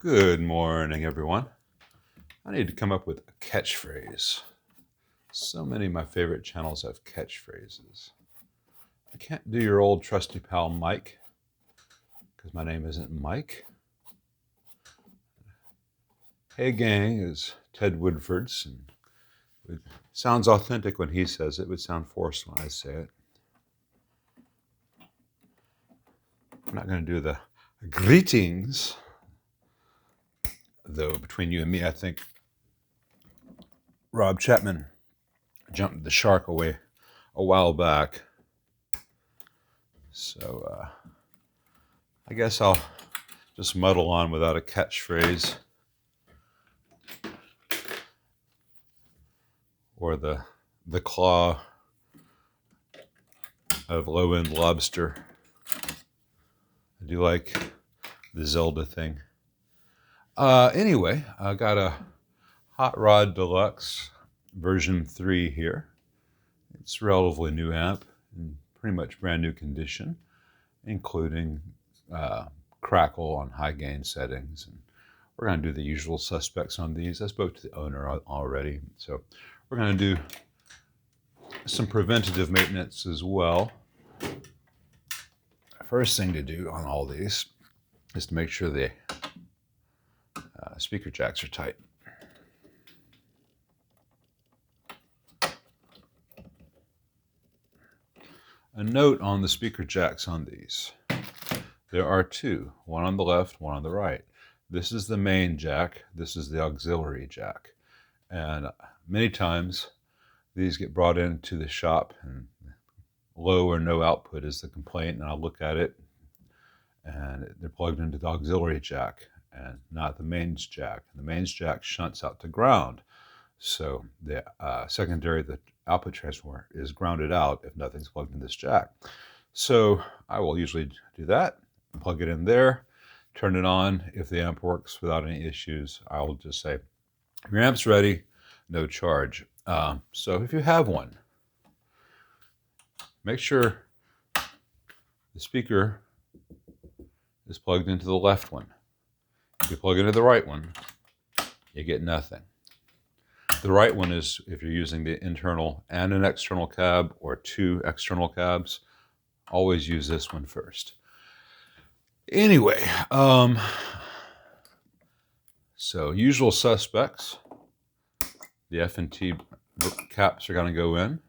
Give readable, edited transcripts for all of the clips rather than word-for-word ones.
Good morning, everyone. I need to come up with a catchphrase. So many of my favorite channels have catchphrases. I can't do your old trusty pal Mike, because my name isn't Mike. Hey gang is Ted Woodford's, and it sounds authentic when he says it. It would sound forced when I say it. I'm not going to do the greetings, though between you and me, I think Rob Chapman jumped the shark away a while back. So I guess I'll just muddle on without a catchphrase or the claw of low-end lobster. I do like the Zelda thing. Anyway, I got a Hot Rod Deluxe version 3 here. It's a relatively new amp in pretty much brand new condition, including crackle on high gain settings. And we're going to do the usual suspects on these. I spoke to the owner already, so we're going to do some preventative maintenance as well. First thing to do on all these is to make sure the speaker jacks are tight. A note on the speaker jacks on these. There are two, one on the left, one on the right. This is the main jack, this is the auxiliary jack. And many times these get brought into the shop and low or no output is the complaint, and I'll look at it and they're plugged into the auxiliary jack and not the mains jack. The mains jack shunts out to ground. So the secondary, the output transformer is grounded out if nothing's plugged in this jack. So I will usually do that, plug it in there, turn it on. If the amp works without any issues, I'll just say, your amp's ready, no charge. So if you have one, make sure the speaker is plugged into the left one. If you plug into the right one, you get nothing. The right one is if you're using the internal and an external cab or two external cabs, always use this one first. Anyway, so usual suspects. The F&T caps are going to go in.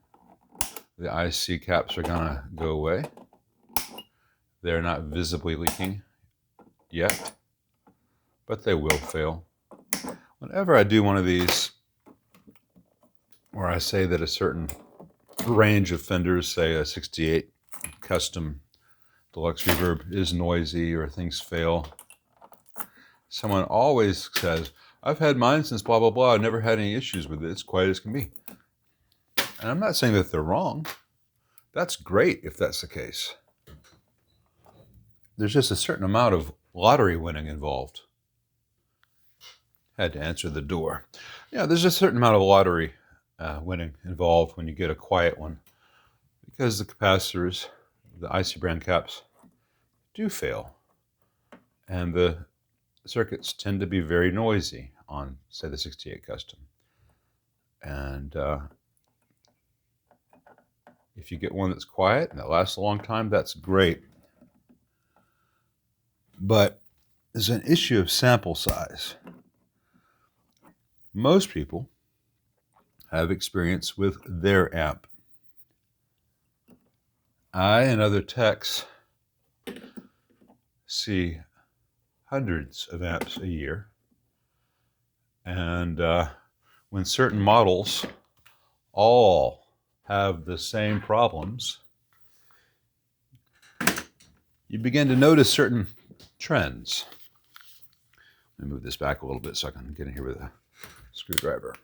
The IC caps are going to go away. They're not visibly leaking yet, but they will fail. Whenever I do one of these, where I say that a certain range of Fenders, say a 68 custom deluxe reverb, is noisy or things fail, someone always says, I've had mine since blah, blah, blah. I've never had any issues with it. It's quiet as can be. And I'm not saying that they're wrong. That's great if that's the case. There's just a certain amount of lottery winning involved. Had to answer the door. Yeah, there's a certain amount of lottery winning involved when you get a quiet one, because the capacitors, the IC brand caps, do fail. And the circuits tend to be very noisy on, say, the 68 custom. And if you get one that's quiet and that lasts a long time, that's great. But there's an issue of sample size. Most people have experience with their amp. I and other techs see hundreds of amps a year. And when certain models all have the same problems, you begin to notice certain trends. Let me move this back a little bit so I can get in here with a screwdriver.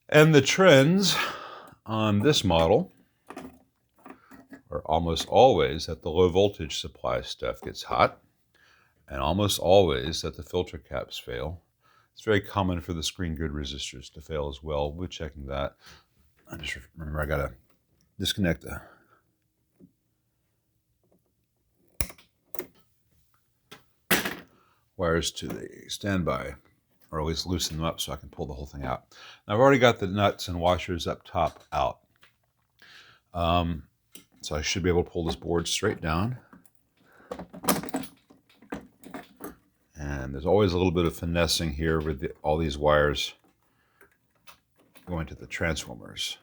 And the trends on this model are almost always that the low voltage supply stuff gets hot, and almost always that the filter caps fail. It's very common for the screen grid resistors to fail as well. We're checking that. I just remember I gotta disconnect the wires to the standby, or at least loosen them up so I can pull the whole thing out. Now, I've already got the nuts and washers up top out. So I should be able to pull this board straight down. And there's always a little bit of finessing here with all these wires going to the transformers.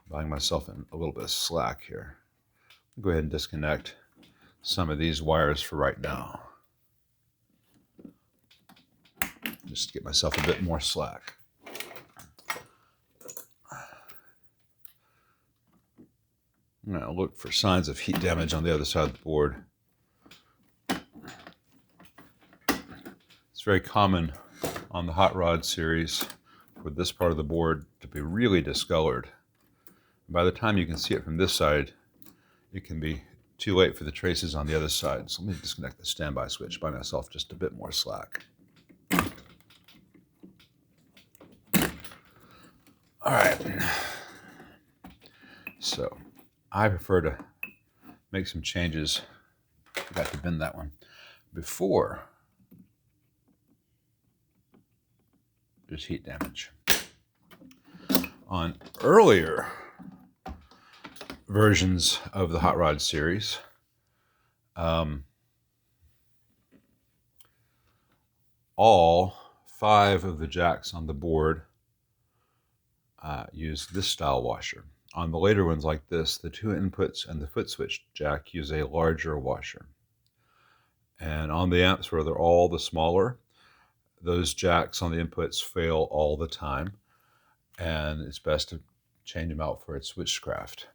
Buying myself in a little bit of slack here. I'll go ahead and disconnect some of these wires for right now. Just to get myself a bit more slack. I'm going to look for signs of heat damage on the other side of the board. It's very common on the hot rod series for this part of the board to be really discolored. By the time you can see it from this side, it can be too late for the traces on the other side. So let me disconnect the standby switch, buy myself just a bit more slack. All right. So I prefer to make some changes. Forgot to bend that one before there's heat damage. On earlier versions of the hot rod series, all 5 of the jacks on the board use this style washer. On the later ones like this, the 2 inputs and the foot switch jack use a larger washer. And on the amps where they're all the smaller, those jacks on the inputs fail all the time, and it's best to change them out for its switchcraft.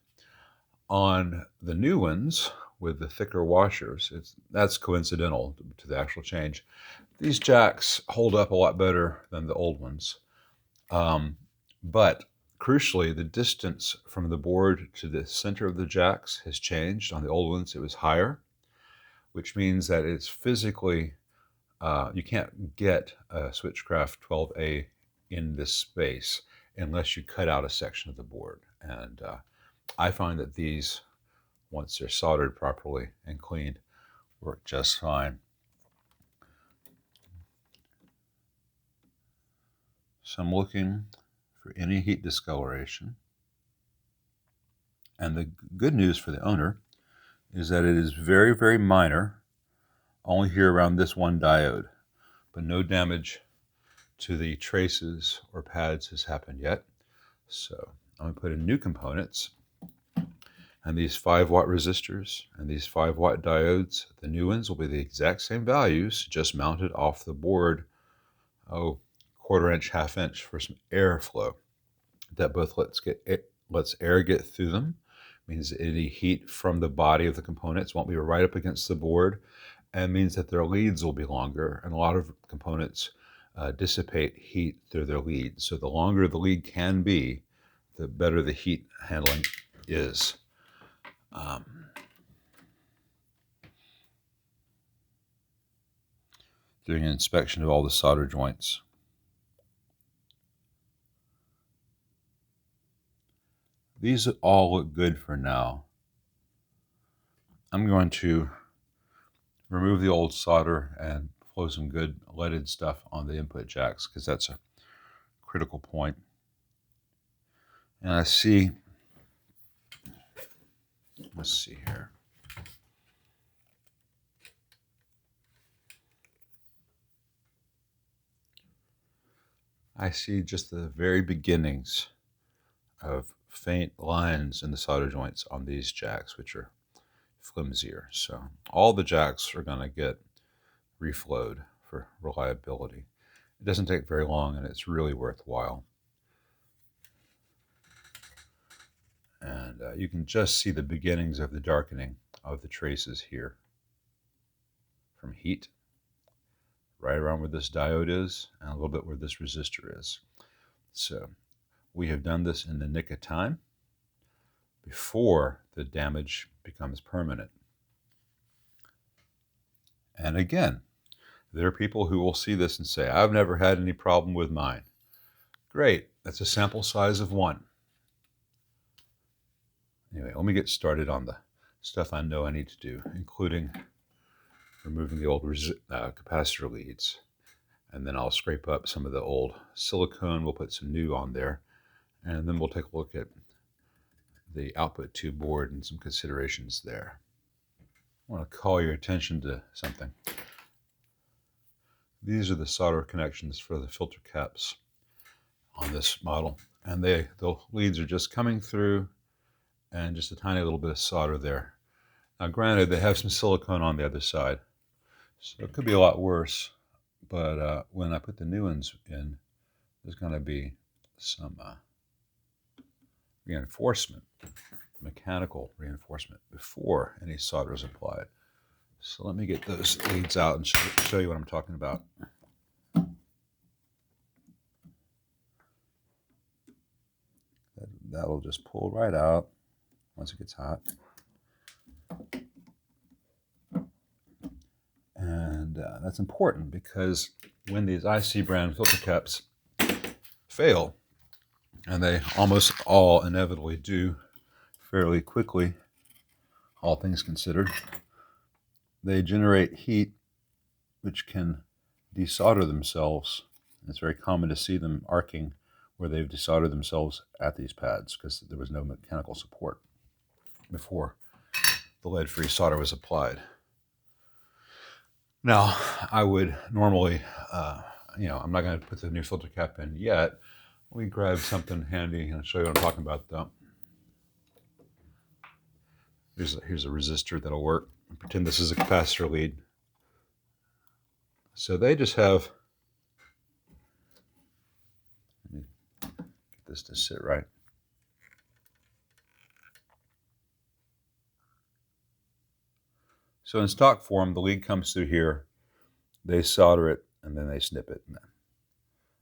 On the new ones with the thicker washers, that's coincidental to the actual change. These jacks hold up a lot better than the old ones. But crucially, the distance from the board to the center of the jacks has changed. On the old ones, it was higher, which means that it's physically, you can't get a Switchcraft 12A in this space unless you cut out a section of the board. And I find that these, once they're soldered properly and cleaned, work just fine. So I'm looking for any heat discoloration. And the good news for the owner is that it is very, very minor, only here around this one diode, but no damage to the traces or pads has happened yet. So I'm going to put in new components, and these 5-watt resistors and these 5-watt diodes, the new ones will be the exact same values, just mounted off the board, 1/4 inch, 1/2 inch for some airflow. That both lets air get through them, means that any heat from the body of the components won't be right up against the board, and means that their leads will be longer. And a lot of components dissipate heat through their leads. So the longer the lead can be, the better the heat handling is. Doing an inspection of all the solder joints. These all look good for now. I'm going to remove the old solder and flow some good leaded stuff on the input jacks, because that's a critical point. And I see, let's see here. I see just the very beginnings of faint lines in the solder joints on these jacks, which are flimsier. So all the jacks are going to get reflowed for reliability. It doesn't take very long, and it's really worthwhile. And you can just see the beginnings of the darkening of the traces here from heat, right around where this diode is, and a little bit where this resistor is. So we have done this in the nick of time before the damage becomes permanent. And again, there are people who will see this and say, I've never had any problem with mine. Great, that's a sample size of 1. Anyway, let me get started on the stuff I know I need to do, including removing the old capacitor leads. And then I'll scrape up some of the old silicone. We'll put some new on there. And then we'll take a look at the output tube board and some considerations there. I want to call your attention to something. These are the solder connections for the filter caps on this model. And the leads are just coming through and just a tiny little bit of solder there. Now granted, they have some silicone on the other side, so it could be a lot worse. But when I put the new ones in, there's going to be some reinforcement, mechanical reinforcement before any solder is applied. So let me get those leads out and show you what I'm talking about. That'll just pull right out once it gets hot. And that's important because when these IC brand filter caps fail, and they almost all inevitably do fairly quickly, all things considered, they generate heat which can desolder themselves. It's very common to see them arcing where they've desoldered themselves at these pads because there was no mechanical support before the lead-free solder was applied. Now, I would normally, I'm not going to put the new filter cap in yet. Let me grab something handy and show you what I'm talking about, though. Here's a resistor that'll work. Pretend this is a capacitor lead. So they just have, let me get this to sit right. So in stock form, the lead comes through here, they solder it, and then they snip it.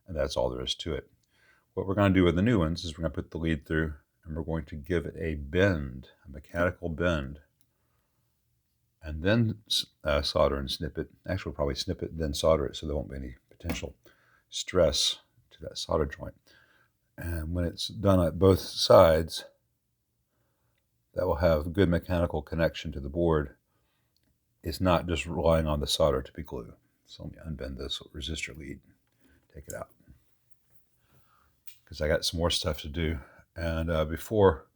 And that's all there is to it. What we're going to do with the new ones is we're going to put the lead through, and we're going to give it a bend, a mechanical bend, and then solder and snip it. Actually, we'll probably snip it, then solder it, so there won't be any potential stress to that solder joint. And when it's done at both sides, that will have good mechanical connection to the board. It's not just relying on the solder to be glue. So let me unbend this resistor lead, take it out, because I got some more stuff to do. And before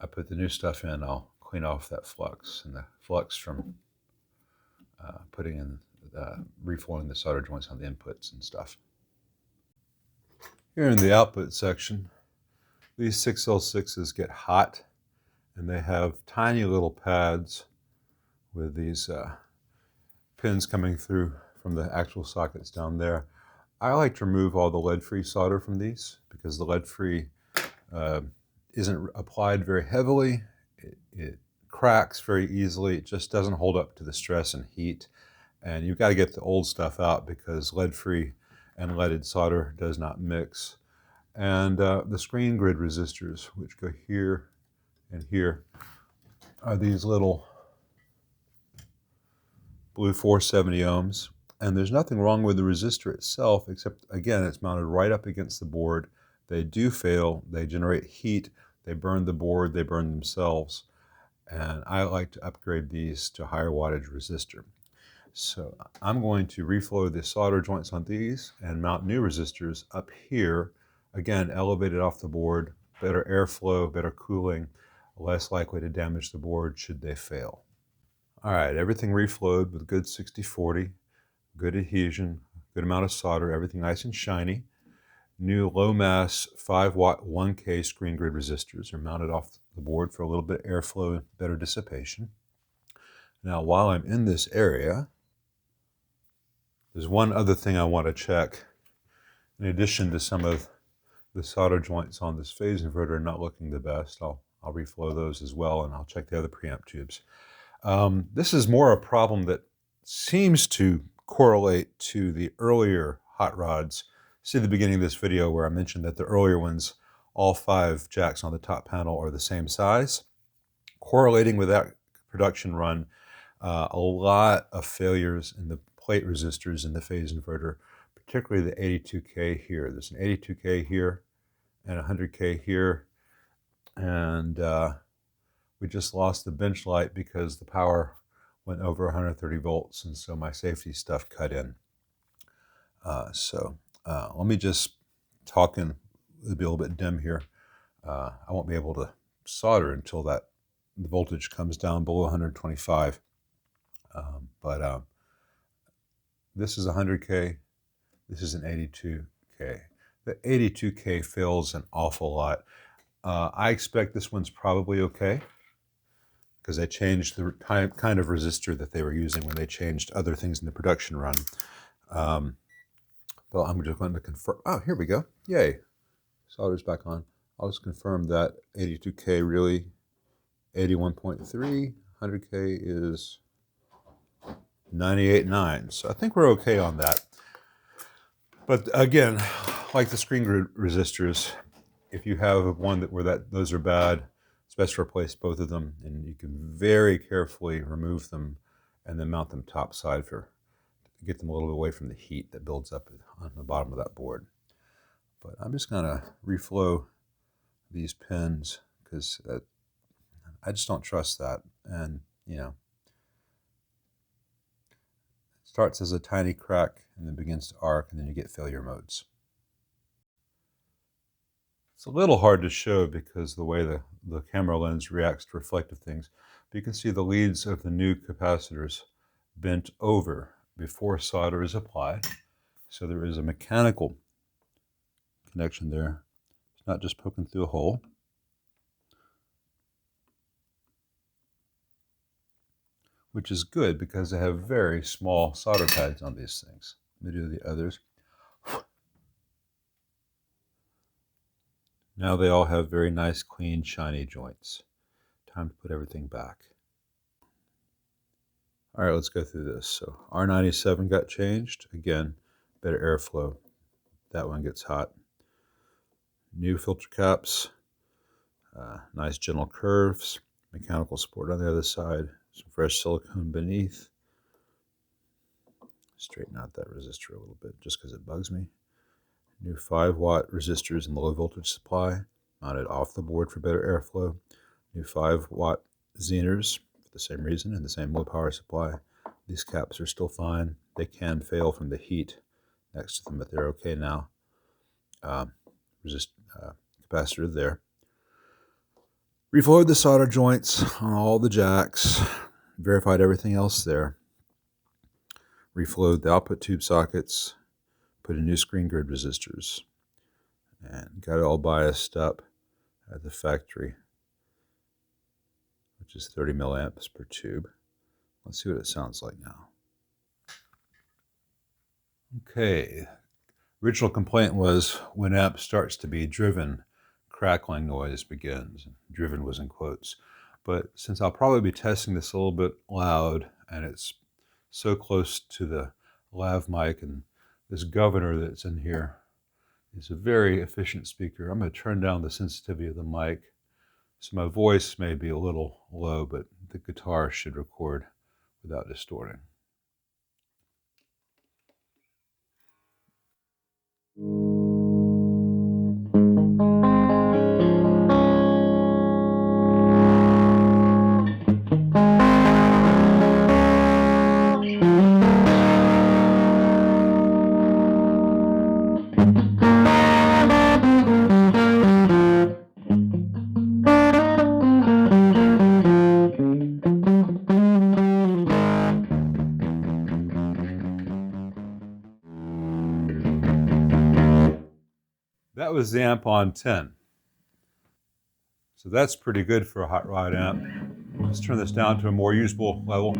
I put the new stuff in, I'll clean off that flux, and the flux from putting in, reflowing the solder joints on the inputs and stuff. Here in the output section, these 6L6s get hot, and they have tiny little pads with these pins coming through from the actual sockets down there. I like to remove all the lead-free solder from these because the lead-free isn't applied very heavily. It cracks very easily. It just doesn't hold up to the stress and heat. And you've got to get the old stuff out because lead-free and leaded solder does not mix. And the screen grid resistors, which go here and here, are these little blue 470 ohms. And there's nothing wrong with the resistor itself, except, again, it's mounted right up against the board. They do fail. They generate heat. They burn the board. They burn themselves. And I like to upgrade these to higher wattage resistor. So I'm going to reflow the solder joints on these and mount new resistors up here. Again, elevated off the board, better airflow, better cooling, less likely to damage the board should they fail. All right, everything reflowed with good 60/40, good adhesion, good amount of solder, everything nice and shiny. New low mass 5-watt 1K screen grid resistors are mounted off the board for a little bit of airflow and better dissipation. Now, while I'm in this area, there's one other thing I want to check. In addition to some of the solder joints on this phase inverter not looking the best, I'll reflow those as well, and I'll check the other preamp tubes. This is more a problem that seems to correlate to the earlier hot rods See the beginning of this video where I mentioned that the earlier ones, all 5 jacks on the top panel are the same size. Correlating with that production run, a lot of failures in the plate resistors in the phase inverter, particularly the 82K here. There's an 82K here and 100K here, and we just lost the bench light because the power went over 130 volts, and so my safety stuff cut in. Let me just talk in, it'll be a little bit dim here. I won't be able to solder until the voltage comes down below 125. This is 100K, this is an 82K. The 82K fails an awful lot. I expect this one's probably okay because they changed the kind of resistor that they were using when they changed other things in the production run. Well, I'm just going to confirm. Oh, here we go. Yay. Solder's back on. I'll just confirm that 82K really 81.3. 100K is 98.9. So I think we're okay on that. But again, like the screen grid resistors, if you have one where those are bad, it's best to replace both of them, and you can very carefully remove them and then mount them topside to get them a little bit away from the heat that builds up on the bottom of that board. But I'm just going to reflow these pins because I just don't trust that. And, you know, it starts as a tiny crack and then begins to arc, and then you get failure modes. It's a little hard to show because the way the camera lens reacts to reflective things. But you can see the leads of the new capacitors bent over before solder is applied. So there is a mechanical connection there. It's not just poking through a hole. Which is good because they have very small solder pads on these things. Let me do the others. Now they all have very nice, clean, shiny joints. Time to put everything back. All right, let's go through this. So R97 got changed. Again, better airflow. That one gets hot. New filter caps. Nice gentle curves. Mechanical support on the other side. Some fresh silicone beneath. Straighten out that resistor a little bit just because it bugs me. New 5-watt resistors in the low voltage supply, mounted off the board for better airflow. New 5-watt Zeners for the same reason and the same low power supply. These caps are still fine. They can fail from the heat next to them, but they're okay now. Capacitor there. Reflowed the solder joints on all the jacks. Verified everything else there. Reflowed the output tube sockets. Put in new screen grid resistors. And got it all biased up at the factory, which is 30 milliamps per tube. Let's see what it sounds like now. Okay. Original complaint was when amp starts to be driven, crackling noise begins. Driven was in quotes. But since I'll probably be testing this a little bit loud, and it's so close to the lav mic, and this governor that's in here is a very efficient speaker, I'm going to turn down the sensitivity of the mic. So my voice may be a little low, but the guitar should record without distorting. That was the amp on 10. So that's pretty good for a hot rod amp. Let's turn this down to a more usable level.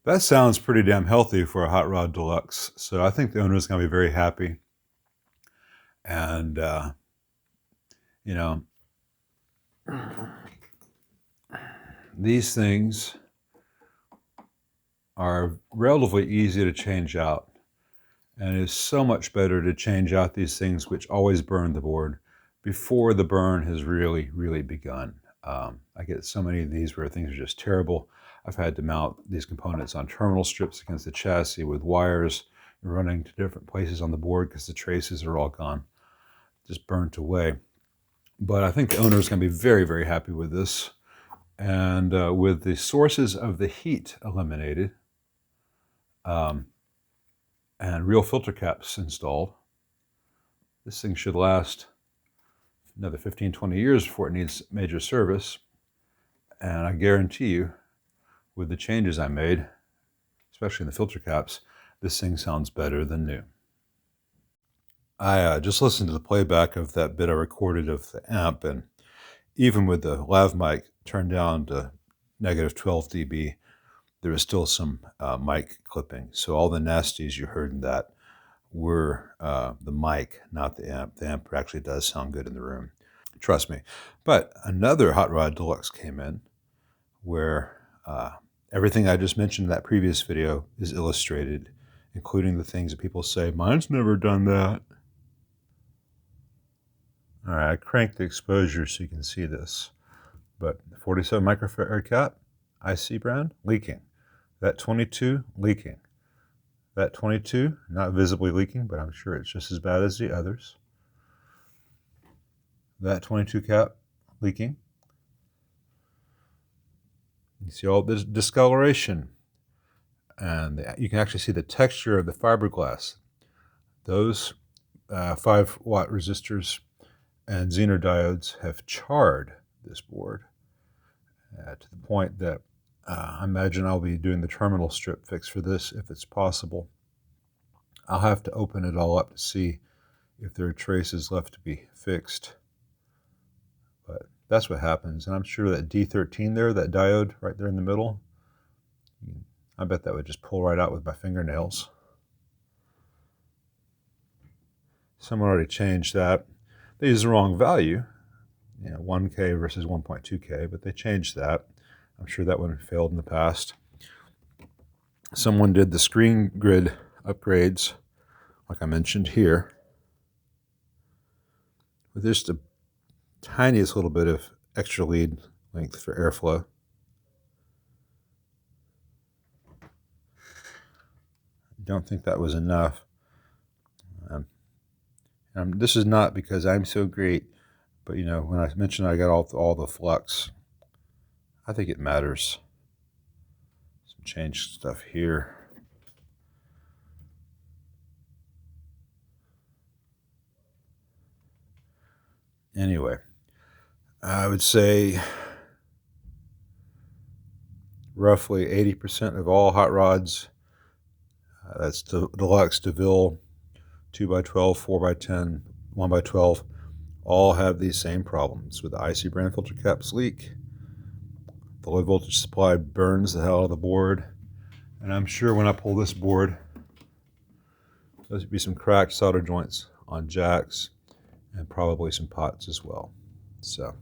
That sounds pretty damn healthy for a Hot Rod Deluxe. So I think the owner is going to be very happy. And, you know, these things are relatively easy to change out. And it's so much better to change out these things which always burn the board before the burn has really, really begun. I get so many of these where things are just terrible. I've had to mount these components on terminal strips against the chassis with wires running to different places on the board because the traces are all gone, just burnt away. But I think the owner is going to be very, very happy with this. And with the sources of the heat eliminated and real filter caps installed, this thing should last another 15, 20 years before it needs major service. And I guarantee you, with the changes I made, especially in the filter caps, this thing sounds better than new. I just listened to the playback of that bit I recorded of the amp, and even with the lav mic turned down to -12 dB, there was still some mic clipping. So all the nasties you heard in that were the mic, not the amp. The amp actually does sound good in the room. Trust me. But another Hot Rod Deluxe came in where everything I just mentioned in that previous video is illustrated, including the things that people say, mine's never done that. All right, I cranked the exposure so you can see this. But 47 microfarad cap, IC brand, leaking. That 22, leaking. That 22, not visibly leaking, but I'm sure it's just as bad as the others. That 22 cap, leaking. You see all this discoloration. And you can actually see the texture of the fiberglass. Those 5-watt resistors and Zener diodes have charred this board to the point that I imagine I'll be doing the terminal strip fix for this if it's possible. I'll have to open it all up to see if there are traces left to be fixed. But that's what happens. And I'm sure that D13 there, that diode right there in the middle, I bet that would just pull right out with my fingernails. Someone already changed that. They used the wrong value, 1K versus 1.2K, but they changed that. I'm sure that one failed in the past. Someone did the screen grid upgrades, like I mentioned here, with just a tiniest little bit of extra lead length for airflow. I don't think that was enough. This is not because I'm so great, but when I mentioned I got all the flux, I think it matters. Some change stuff here. Anyway, I would say roughly 80% of all hot rods, that's the Deluxe, DeVille, 2x12, 4x10, 1x12, all have these same problems with the IC brand filter caps leak. The low voltage supply burns the hell out of the board. And I'm sure when I pull this board, there'll be some cracked solder joints on jacks and probably some pots as well. So,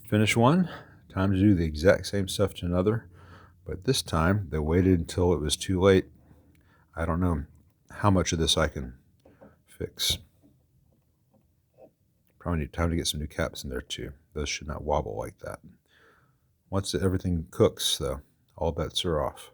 finish one, time to do the exact same stuff to another. But this time, they waited until it was too late. I don't know how much of this I can fix. Probably need time to get some new caps in there too. Those should not wobble like that. Once everything cooks, though, all bets are off.